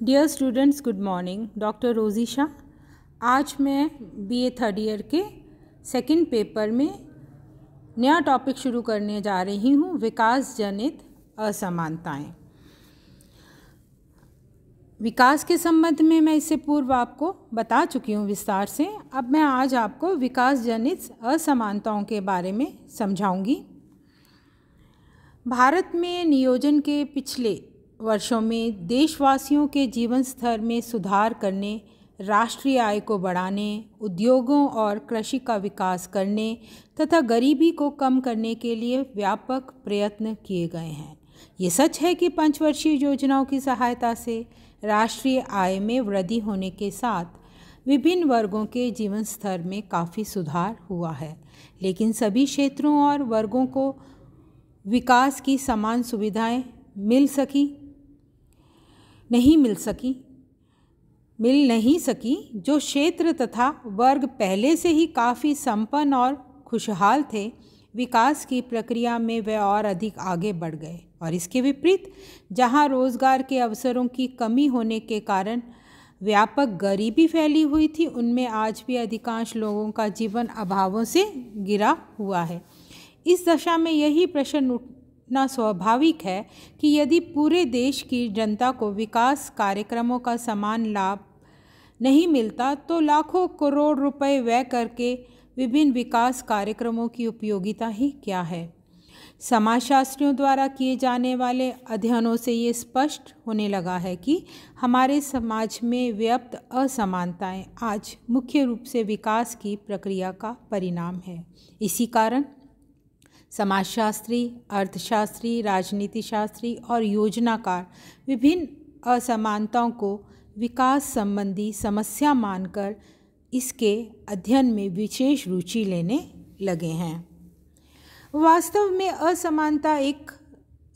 Dear students, good morning. Doctor Rosy Shah. आज मैं BA third year के सेकंड पेपर में नया टॉपिक शुरू करने जा रही हूँ, विकास जनित असमानताएं। विकास के संबंध में मैं इससे पूर्व आपको बता चुकी हूँ विस्तार से। अब मैं आज आपको विकास जनित असमानताओं के बारे में समझाऊंगी। भारत में नियोजन के पिछले वर्षों में देशवासियों के जीवन स्तर में सुधार करने, राष्ट्रीय आय को बढ़ाने, उद्योगों और कृषि का विकास करने तथा गरीबी को कम करने के लिए व्यापक प्रयत्न किए गए हैं। ये सच है कि पंचवर्षीय योजनाओं की सहायता से राष्ट्रीय आय में वृद्धि होने के साथ विभिन्न वर्गों के जीवन स्तर में काफ़ी सुधार हुआ है, लेकिन सभी क्षेत्रों और वर्गों को विकास की समान सुविधाएं मिल नहीं सकी। जो क्षेत्र तथा वर्ग पहले से ही काफ़ी संपन्न और खुशहाल थे, विकास की प्रक्रिया में वे और अधिक आगे बढ़ गए, और इसके विपरीत जहां रोजगार के अवसरों की कमी होने के कारण व्यापक गरीबी फैली हुई थी, उनमें आज भी अधिकांश लोगों का जीवन अभावों से घिरा हुआ है। इस दशा में यही प्रश्न उठना स्वाभाविक है कि यदि पूरे देश की जनता को विकास कार्यक्रमों का समान लाभ नहीं मिलता तो लाखों करोड़ रुपए व्यय करके विभिन्न विकास कार्यक्रमों की उपयोगिता ही क्या है। समाजशास्त्रियों द्वारा किए जाने वाले अध्ययनों से ये स्पष्ट होने लगा है कि हमारे समाज में व्याप्त असमानताएं आज मुख्य रूप से विकास की प्रक्रिया का परिणाम है। इसी कारण समाजशास्त्री, अर्थशास्त्री, राजनीति शास्त्री और योजनाकार विभिन्न असमानताओं को विकास संबंधी समस्या मानकर इसके अध्ययन में विशेष रुचि लेने लगे हैं। वास्तव में असमानता एक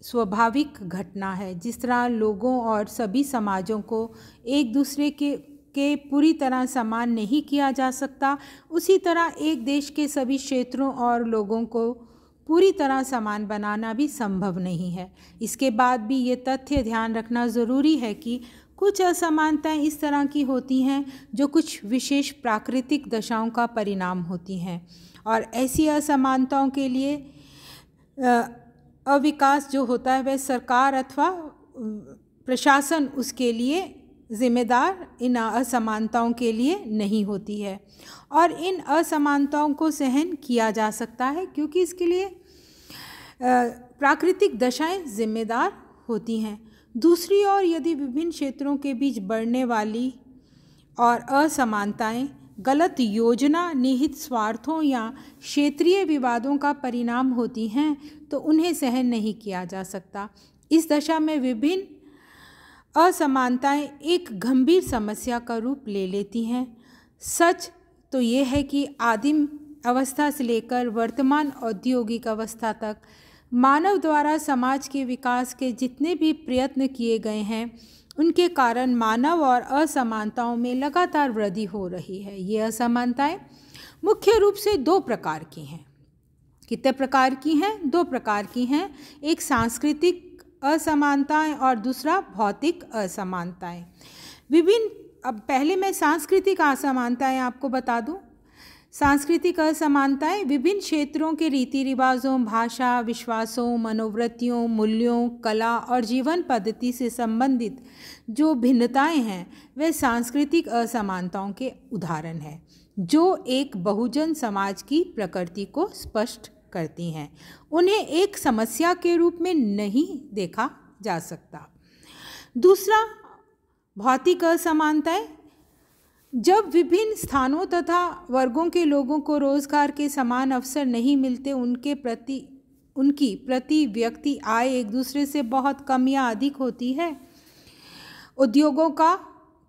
स्वाभाविक घटना है। जिस तरह लोगों और सभी समाजों को एक दूसरे के पूरी तरह समान नहीं किया जा सकता, उसी तरह एक देश के सभी क्षेत्रों और लोगों को पूरी तरह समान बनाना भी संभव नहीं है। इसके बाद भी ये तथ्य ध्यान रखना ज़रूरी है कि कुछ असमानताएं इस तरह की होती हैं जो कुछ विशेष प्राकृतिक दशाओं का परिणाम होती हैं, और ऐसी असमानताओं के लिए अविकास जो होता है वह सरकार अथवा प्रशासन उसके लिए जिम्मेदार इन असमानताओं के लिए नहीं होती है, और इन असमानताओं को सहन किया जा सकता है क्योंकि इसके लिए प्राकृतिक दशाएं जिम्मेदार होती हैं। दूसरी ओर यदि विभिन्न क्षेत्रों के बीच बढ़ने वाली और असमानताएं गलत योजना, निहित स्वार्थों या क्षेत्रीय विवादों का परिणाम होती हैं तो उन्हें सहन नहीं किया जा सकता। इस दशा में विभिन्न असमानताएं एक गंभीर समस्या का रूप ले लेती हैं। सच तो ये है कि आदिम अवस्था से लेकर वर्तमान औद्योगिक अवस्था तक मानव द्वारा समाज के विकास के जितने भी प्रयत्न किए गए हैं, उनके कारण मानव और असमानताओं में लगातार वृद्धि हो रही है। ये असमानताएं मुख्य रूप से दो प्रकार की हैं। कितने प्रकार की हैं? दो प्रकार की हैं। एक सांस्कृतिक असमानताएं और दूसरा भौतिक असमानताएं। अब पहले मैं सांस्कृतिक असमानताएं आपको बता दूं। सांस्कृतिक असमानताएं विभिन्न क्षेत्रों के रीति रिवाजों, भाषा, विश्वासों, मनोवृत्तियों, मूल्यों, कला और जीवन पद्धति से संबंधित जो भिन्नताएं हैं वे सांस्कृतिक असमानताओं के उदाहरण हैं, जो एक बहुजन समाज की प्रकृति को स्पष्ट करती हैं। उन्हें एक समस्या के रूप में नहीं देखा जा सकता। दूसरा, भौतिक असमानताएं। जब विभिन्न स्थानों तथा वर्गों के लोगों को रोजगार के समान अवसर नहीं मिलते, उनकी प्रति व्यक्ति आय एक दूसरे से बहुत कम या अधिक होती है। उद्योगों का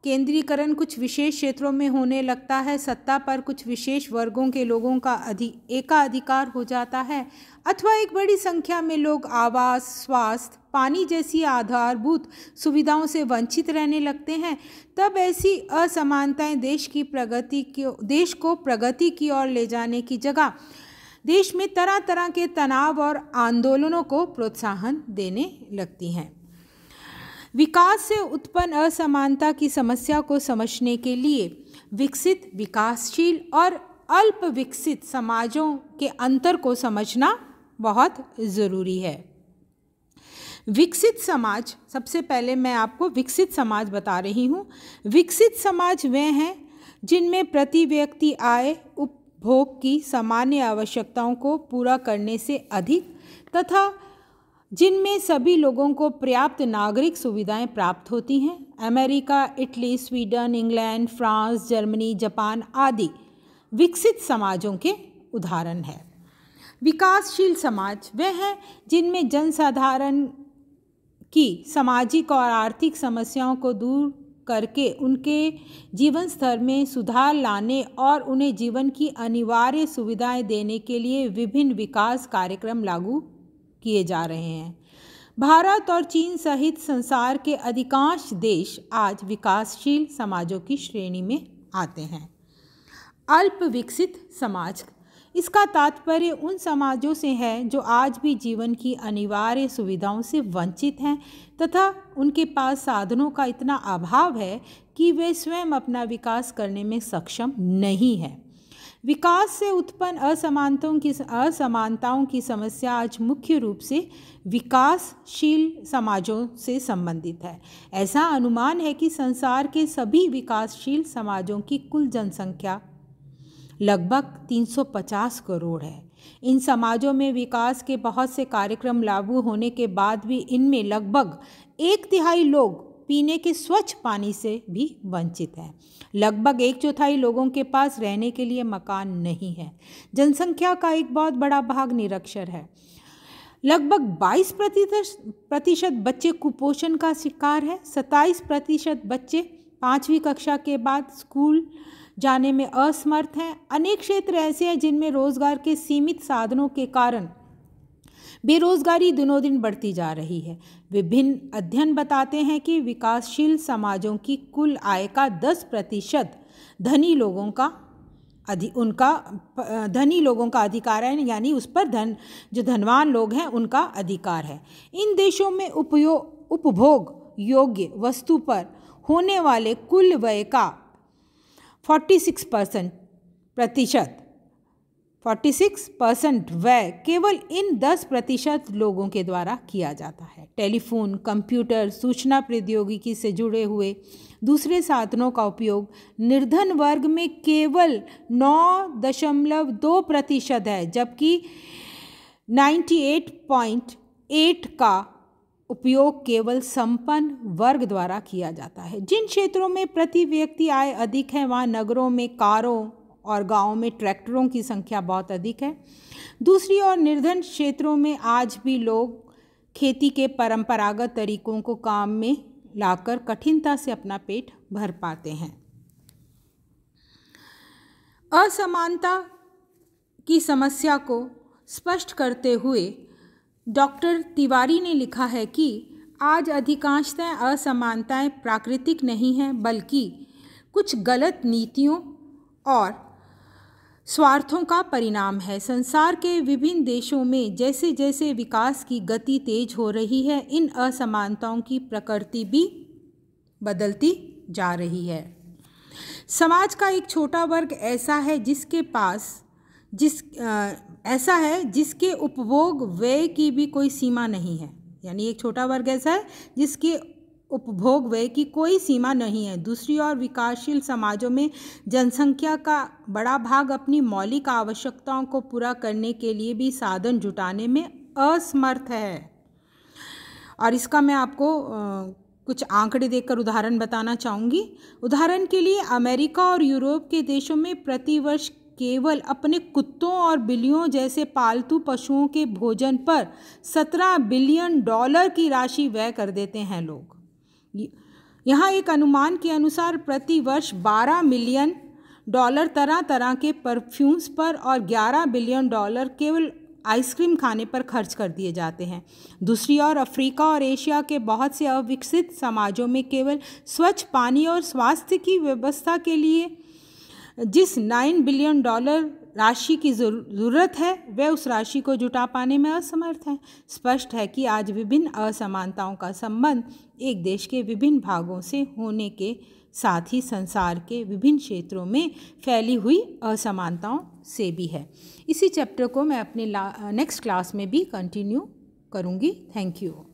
केंद्रीकरण कुछ विशेष क्षेत्रों में होने लगता है, सत्ता पर कुछ विशेष वर्गों के लोगों का एकाधिकार हो जाता है, अथवा एक बड़ी संख्या में लोग आवास, स्वास्थ्य, पानी जैसी आधारभूत सुविधाओं से वंचित रहने लगते हैं। तब ऐसी असमानताएं देश को प्रगति की ओर ले जाने की जगह देश में तरह तरह के तनाव और आंदोलनों को प्रोत्साहन देने लगती हैं। विकास से उत्पन्न असमानता की समस्या को समझने के लिए विकसित, विकासशील और अल्प विकसित समाजों के अंतर को समझना बहुत ज़रूरी है। विकसित समाज, सबसे पहले मैं आपको विकसित समाज बता रही हूँ। विकसित समाज वे हैं जिनमें प्रति व्यक्ति आय उपभोग की सामान्य आवश्यकताओं को पूरा करने से अधिक तथा जिनमें सभी लोगों को पर्याप्त नागरिक सुविधाएं प्राप्त होती हैं। America, Italy, Sweden, England, France, Germany, Japan आदि विकसित समाजों के उदाहरण हैं। विकासशील समाज वे हैं जिनमें जनसाधारण की सामाजिक और आर्थिक समस्याओं को दूर करके उनके जीवन स्तर में सुधार लाने और उन्हें जीवन की अनिवार्य सुविधाएं देने के लिए विभिन्न विकास कार्यक्रम लागू किए जा रहे हैं। भारत और चीन सहित संसार के अधिकांश देश आज विकासशील समाजों की श्रेणी में आते हैं। अल्प विकसित समाज, इसका तात्पर्य उन समाजों से है जो आज भी जीवन की अनिवार्य सुविधाओं से वंचित हैं तथा उनके पास साधनों का इतना अभाव है कि वे स्वयं अपना विकास करने में सक्षम नहीं हैं। विकास से उत्पन्न असमानताओं की समस्या आज मुख्य रूप से विकासशील समाजों से संबंधित है। ऐसा अनुमान है कि संसार के सभी विकासशील समाजों की कुल जनसंख्या लगभग 350 करोड़ है। इन समाजों में विकास के बहुत से कार्यक्रम लागू होने के बाद भी इनमें लगभग 1/3 लोग पीने के स्वच्छ पानी से भी वंचित हैं। लगभग 1/4 लोगों के पास रहने के लिए मकान नहीं है। जनसंख्या का एक बहुत बड़ा भाग निरक्षर है। लगभग 22% बच्चे कुपोषण का शिकार है। 27% बच्चे 5वीं कक्षा के बाद स्कूल जाने में असमर्थ हैं। अनेक क्षेत्र ऐसे हैं जिनमें रोजगार के सीमित साधनों के कारण बेरोजगारी दिनों दिन बढ़ती जा रही है। विभिन्न अध्ययन बताते हैं कि विकासशील समाजों की कुल आय का 10% धनी लोगों का अधिकार है, यानी उस पर जो धनवान लोग हैं उनका अधिकार है। इन देशों में उपभोग योग्य वस्तु पर होने वाले कुल व्यय का 46% व्यय केवल इन 10% लोगों के द्वारा किया जाता है। टेलीफोन, कंप्यूटर, सूचना प्रौद्योगिकी से जुड़े हुए दूसरे साधनों का उपयोग निर्धन वर्ग में केवल 9.2% है, जबकि 98.8% का उपयोग केवल संपन्न वर्ग द्वारा किया जाता है। जिन क्षेत्रों में प्रति व्यक्ति आय अधिक है वहाँ नगरों में कारों और गांवों में ट्रैक्टरों की संख्या बहुत अधिक है। दूसरी ओर निर्धन क्षेत्रों में आज भी लोग खेती के परंपरागत तरीकों को काम में लाकर कठिनता से अपना पेट भर पाते हैं। असमानता की समस्या को स्पष्ट करते हुए डॉक्टर तिवारी ने लिखा है कि आज अधिकांशतः असमानताएं प्राकृतिक नहीं हैं, बल्कि कुछ गलत नीतियों और स्वार्थों का परिणाम है। संसार के विभिन्न देशों में जैसे जैसे विकास की गति तेज हो रही है, इन असमानताओं की प्रकृति भी बदलती जा रही है। समाज का एक छोटा वर्ग ऐसा है जिसके उपभोग व्यय की भी कोई सीमा नहीं है, यानी एक छोटा वर्ग ऐसा है जिसके उपभोग व्यय की कोई सीमा नहीं है। दूसरी ओर विकासशील समाजों में जनसंख्या का बड़ा भाग अपनी मौलिक आवश्यकताओं को पूरा करने के लिए भी साधन जुटाने में असमर्थ है। और इसका मैं आपको कुछ आंकड़े देकर उदाहरण बताना चाहूँगी। उदाहरण के लिए अमेरिका और यूरोप के देशों में प्रतिवर्ष केवल अपने कुत्तों और बिल्लियों जैसे पालतू पशुओं के भोजन पर $17 बिलियन की राशि व्यय कर देते हैं लोग। यहाँ एक अनुमान के अनुसार प्रति वर्ष $12 मिलियन तरह तरह के परफ्यूम्स पर और $11 बिलियन केवल आइसक्रीम खाने पर खर्च कर दिए जाते हैं। दूसरी ओर अफ्रीका और एशिया के बहुत से अविकसित समाजों में केवल स्वच्छ पानी और स्वास्थ्य की व्यवस्था के लिए जिस $9 बिलियन राशि की ज़रूरत है वह उस राशि को जुटा पाने में असमर्थ है। स्पष्ट है कि आज विभिन्न असमानताओं का संबंध एक देश के विभिन्न भागों से होने के साथ ही संसार के विभिन्न क्षेत्रों में फैली हुई असमानताओं से भी है। इसी चैप्टर को मैं अपने नेक्स्ट क्लास में भी कंटिन्यू करूँगी। Thank you.